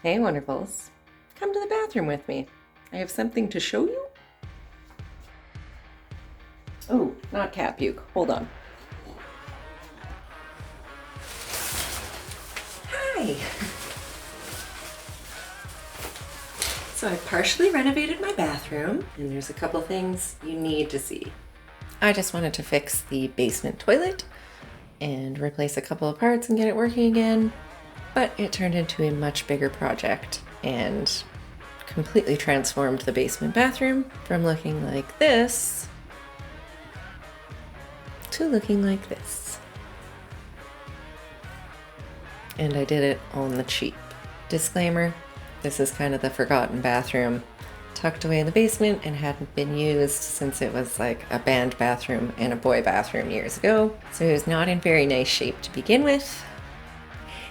Hey, wonderfuls. Come to the bathroom with me. I have something to show you. Oh, not cat puke. Hold on. Hi. So I partially renovated my bathroom, and there's a couple things you need to see. I just wanted to fix the basement toilet and replace a couple of parts and get it working again, but it turned into a much bigger project and completely transformed the basement bathroom from looking like this to looking like this. And I did it on the cheap. Disclaimer, this is kind of the forgotten bathroom, tucked away in the basement and hadn't been used since it was like a band bathroom and a boy bathroom years ago. So it was not in very nice shape to begin with,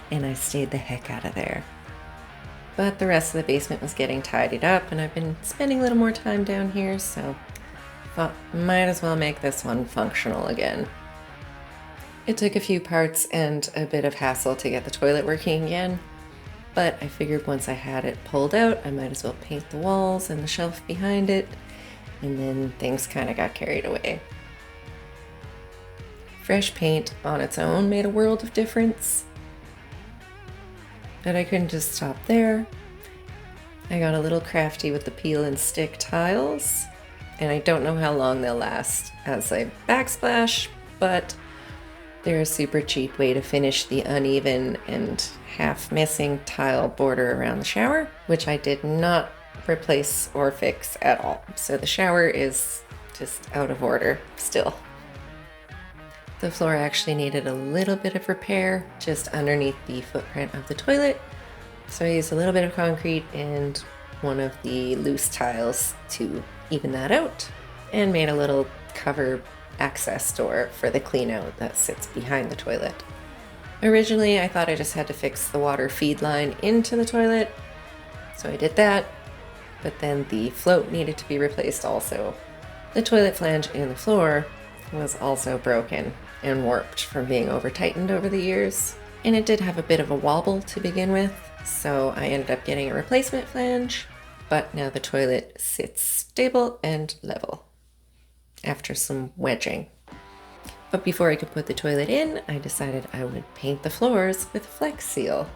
and I stayed the heck out of there. But the rest of the basement was getting tidied up, and I've been spending a little more time down here, so I thought might as well make this one functional again. It took a few parts and a bit of hassle to get the toilet working again, but I figured once I had it pulled out, I might as well paint the walls and the shelf behind it, and then things kind of got carried away. Fresh paint on its own made a world of difference, but I couldn't just stop there. I got a little crafty with the peel and stick tiles, and I don't know how long they'll last as a backsplash, but they're a super cheap way to finish the uneven and half missing tile border around the shower, which I did not replace or fix at all. So the shower is just out of order still. The floor actually needed a little bit of repair just underneath the footprint of the toilet. So I used a little bit of concrete and one of the loose tiles to even that out, and made a little cover access door for the clean out that sits behind the toilet. Originally, I thought I just had to fix the water feed line into the toilet, so I did that, but then the float needed to be replaced also. The toilet flange in the floor was also broken and warped from being over-tightened over the years, and it did have a bit of a wobble to begin with, so I ended up getting a replacement flange, but now the toilet sits stable and level after some wedging. But before I could put the toilet in, I decided I would paint the floors with Flex Seal.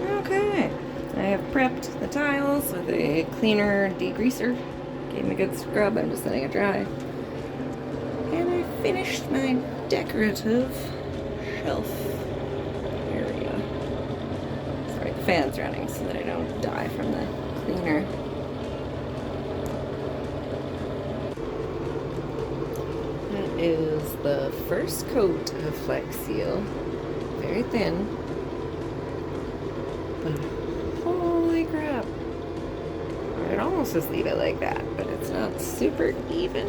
Okay, I have prepped the tiles with a cleaner degreaser. Gave them a good scrub, I'm just letting it dry. And I finished my decorative shelf area. Sorry, the fan's running so that I don't die from the cleaner. Is the first coat of Flex Seal. Very thin. But holy crap. I'd almost just leave it like that, but it's not super even.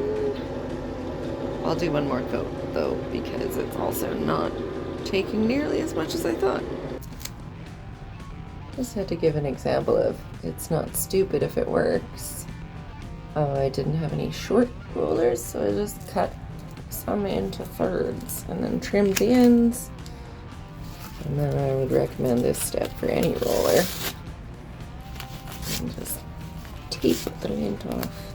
I'll do one more coat though, because it's also not taking nearly as much as I thought. Just had to give an example of it's not stupid if it works. I didn't have any short rollers, so I just cut some into thirds and then trimmed the ends. And then I would recommend this step for any roller. And just tape the lint off.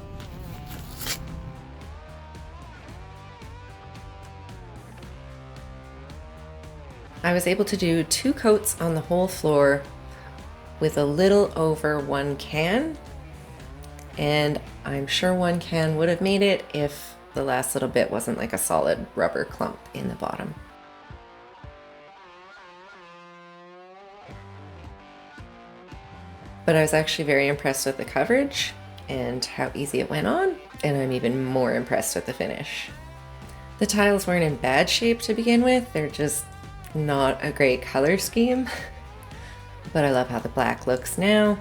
I was able to do 2 coats on the whole floor with a little over 1 can, and I'm sure 1 can would have made it if the last little bit wasn't like a solid rubber clump in the bottom. But I was actually very impressed with the coverage and how easy it went on, and I'm even more impressed with the finish. The tiles weren't in bad shape to begin with, they're just not a great color scheme, but I love how the black looks now,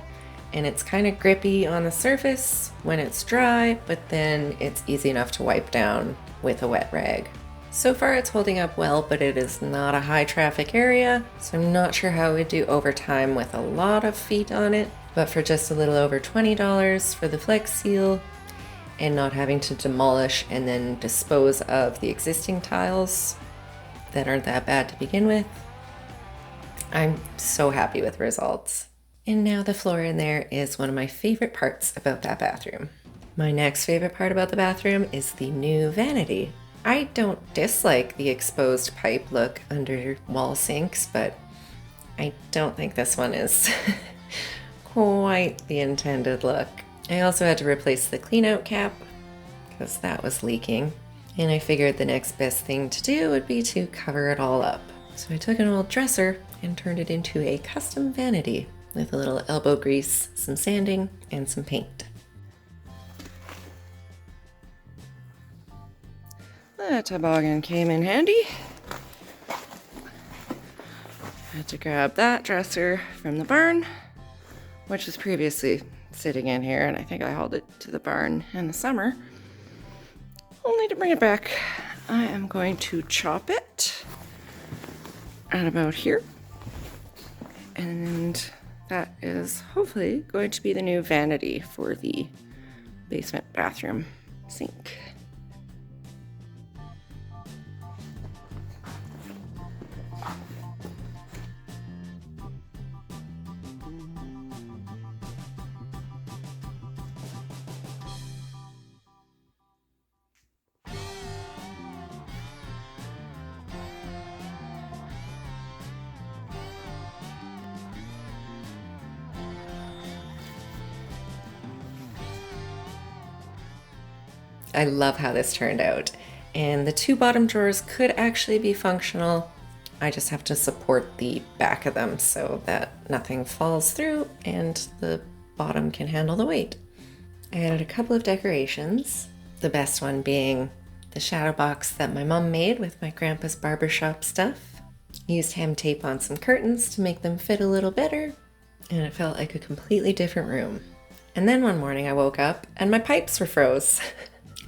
and it's kind of grippy on the surface when it's dry, but then it's easy enough to wipe down with a wet rag. So far it's holding up well, but it is not a high traffic area, so I'm not sure how it would do over time with a lot of feet on it, but for just a little over $20 for the Flex Seal, and not having to demolish and then dispose of the existing tiles that aren't that bad to begin with, I'm so happy with the results. And now the floor in there is one of my favorite parts about that bathroom. My next favorite part about the bathroom is the new vanity. I don't dislike the exposed pipe look under wall sinks, but I don't think this one is quite the intended look. I also had to replace the clean out cap because that was leaking, and I figured the next best thing to do would be to cover it all up. So I took an old dresser and turned it into a custom vanity with a little elbow grease, some sanding, and some paint. The toboggan came in handy. I had to grab that dresser from the barn, which was previously sitting in here, and I think I hauled it to the barn in the summer, only to bring it back. I am going to chop it at about here, and that is hopefully going to be the new vanity for the basement bathroom sink. I love how this turned out, and the two bottom drawers could actually be functional. I just have to support the back of them so that nothing falls through and the bottom can handle the weight. I added a couple of decorations, the best one being the shadow box that my mom made with my grandpa's barbershop stuff. Used hem tape on some curtains to make them fit a little better, and it felt like a completely different room. And then one morning I woke up and my pipes were froze.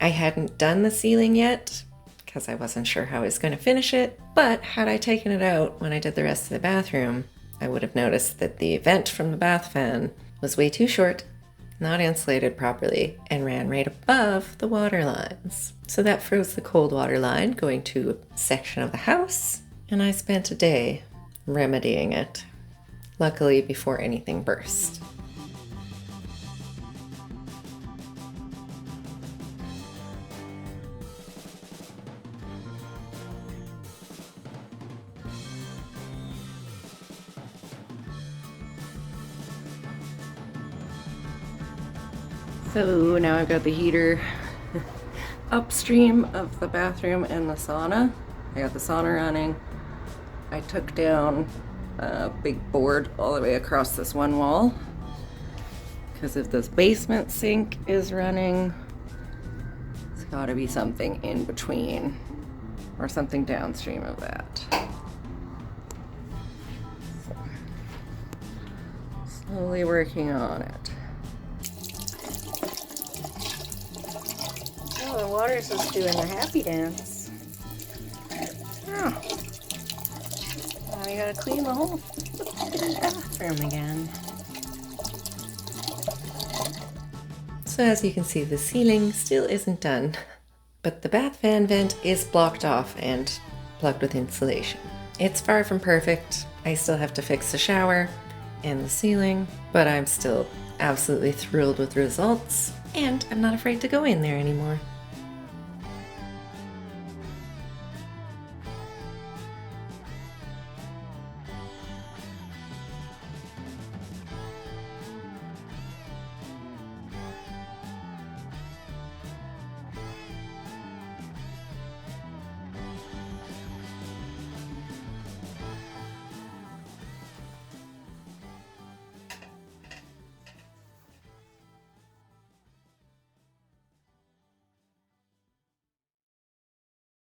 I hadn't done the ceiling yet because I wasn't sure how I was going to finish it, but had I taken it out when I did the rest of the bathroom, I would have noticed that the vent from the bath fan was way too short, not insulated properly, and ran right above the water lines. So that froze the cold water line going to a section of the house, and I spent a day remedying it, luckily before anything burst. So now I've got the heater upstream of the bathroom and the sauna. I got the sauna running. I took down a big board all the way across this one wall because if this basement sink is running, it's got to be something in between or something downstream of that. So, slowly working on it. Oh, the water's just doing the happy dance. Oh. Now we gotta clean the whole bathroom again. So as you can see, the ceiling still isn't done, but the bath fan vent is blocked off and plugged with insulation. It's far from perfect. I still have to fix the shower and the ceiling, but I'm still absolutely thrilled with the results, and I'm not afraid to go in there anymore.